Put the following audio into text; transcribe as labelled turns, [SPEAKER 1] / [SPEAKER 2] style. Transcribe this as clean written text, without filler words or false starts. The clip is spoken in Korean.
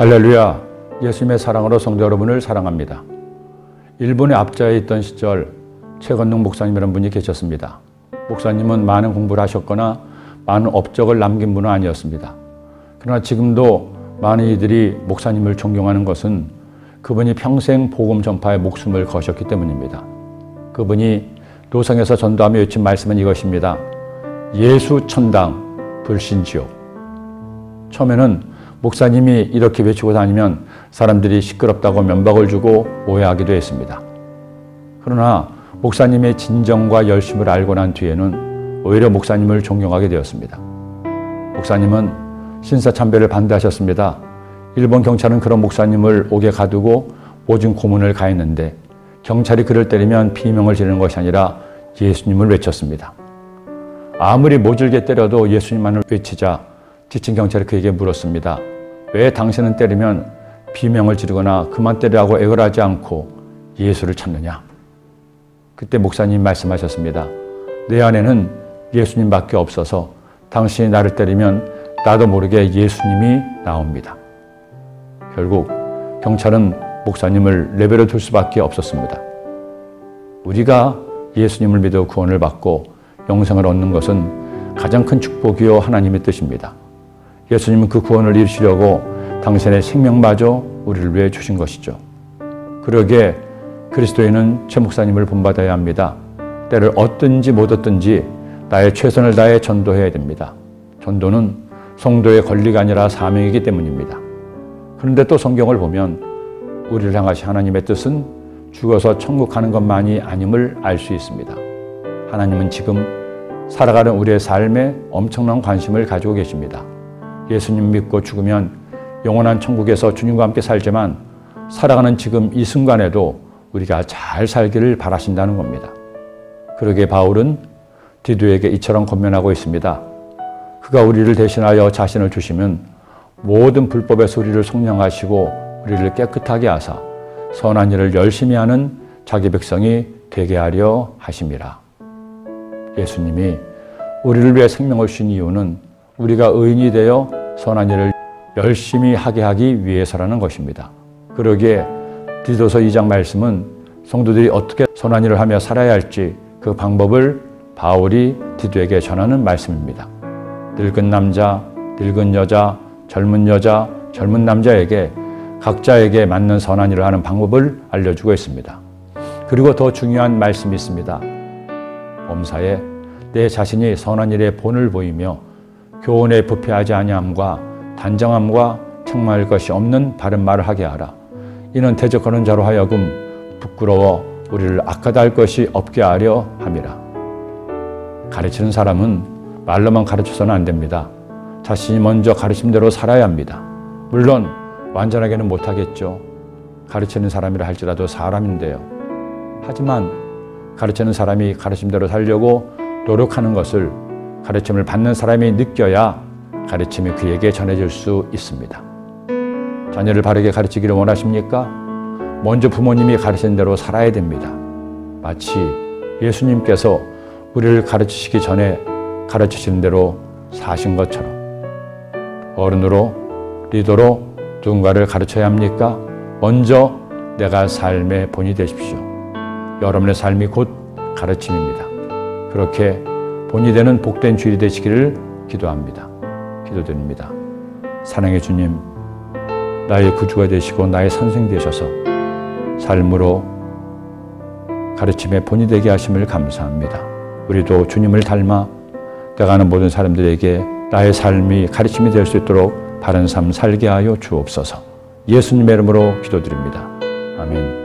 [SPEAKER 1] 할렐루야, 예수님의 사랑으로 성도 여러분을 사랑합니다. 일본의 압자에 있던 시절 최건능 목사님이라는 분이 계셨습니다. 목사님은 많은 공부를 하셨거나 많은 업적을 남긴 분은 아니었습니다. 그러나 지금도 많은 이들이 목사님을 존경하는 것은 그분이 평생 복음 전파에 목숨을 거셨기 때문입니다. 그분이 노성에서 전도하며 외친 말씀은 이것입니다. 예수 천당, 불신 지옥. 처음에는 목사님이 이렇게 외치고 다니면 사람들이 시끄럽다고 면박을 주고 오해하기도 했습니다. 그러나 목사님의 진정과 열심을 알고 난 뒤에는 오히려 목사님을 존경하게 되었습니다. 목사님은 신사참배를 반대하셨습니다. 일본 경찰은 그런 목사님을 옥에 가두고 모진 고문을 가했는데 경찰이 그를 때리면 비명을 지르는 것이 아니라 예수님을 외쳤습니다. 아무리 모질게 때려도 예수님만을 외치자 지친 경찰이 그에게 물었습니다. 왜 당신은 때리면 비명을 지르거나 그만 때리라고 애걸하지 않고 예수를 찾느냐? 그때 목사님이 말씀하셨습니다. 내 안에는 예수님밖에 없어서 당신이 나를 때리면 나도 모르게 예수님이 나옵니다. 결국 경찰은 목사님을 내버려 둘 수밖에 없었습니다. 우리가 예수님을 믿어 구원을 받고 영생을 얻는 것은 가장 큰 축복이요 하나님의 뜻입니다. 예수님은 그 구원을 이루시려고 당신의 생명마저 우리를 위해 주신 것이죠. 그러기에 그리스도인은 최 목사님을 본받아야 합니다. 때를 얻든지 못 얻든지 나의 최선을 다해 전도해야 됩니다. 전도는 성도의 권리가 아니라 사명이기 때문입니다. 그런데 또 성경을 보면 우리를 향하신 하나님의 뜻은 죽어서 천국 가는 것만이 아님을 알 수 있습니다. 하나님은 지금 살아가는 우리의 삶에 엄청난 관심을 가지고 계십니다. 예수님 믿고 죽으면 영원한 천국에서 주님과 함께 살지만 살아가는 지금 이 순간에도 우리가 잘 살기를 바라신다는 겁니다. 그러기에 바울은 디도에게 이처럼 권면하고 있습니다. 그가 우리를 대신하여 자신을 주시면 모든 불법에서 우리를 속량하시고 우리를 깨끗하게 하사 선한 일을 열심히 하는 자기 백성이 되게 하려 하심이라. 예수님이 우리를 위해 생명을 주신 이유는 우리가 의인이 되어 선한 일을 열심히 하게 하기 위해서라는 것입니다. 그러기에 디도서 2장 말씀은 성도들이 어떻게 선한 일을 하며 살아야 할지 그 방법을 바울이 디도에게 전하는 말씀입니다. 늙은 남자, 늙은 여자, 젊은 남자에게 각자에게 맞는 선한 일을 하는 방법을 알려주고 있습니다. 그리고 더 중요한 말씀이 있습니다. 범사에 내 자신이 선한 일에 본을 보이며 교훈에 부패하지 아니함과 단정함과 책망할 것이 없는 바른 말을 하게 하라. 이는 대적하는 자로 하여금 부끄러워 우리를 악하다 할 것이 없게 하려 함이라. 가르치는 사람은 말로만 가르쳐서는 안 됩니다. 자신이 먼저 가르침대로 살아야 합니다. 물론 완전하게는 못하겠죠. 가르치는 사람이라 할지라도 사람인데요. 하지만 가르치는 사람이 가르침대로 살려고 노력하는 것을 가르침을 받는 사람이 느껴야 가르침이 그에게 전해질 수 있습니다. 자녀를 바르게 가르치기를 원하십니까? 먼저 부모님이 가르치는 대로 살아야 됩니다. 마치 예수님께서 우리를 가르치시기 전에 가르치시는 대로 사신 것처럼 어른으로, 리더로 누군가를 가르쳐야 합니까? 먼저 내가 삶의 본이 되십시오. 여러분의 삶이 곧 가르침입니다. 그렇게 본이 되는 복된 주일이 되시기를 기도합니다. 기도드립니다. 사랑의 주님, 나의 구주가 되시고 나의 선생 되셔서 삶으로 가르침의 본이 되게 하심을 감사합니다. 우리도 주님을 닮아 나가는 모든 사람들에게 나의 삶이 가르침이 될 수 있도록 바른 삶 살게 하여 주옵소서. 예수님의 이름으로 기도드립니다. 아멘.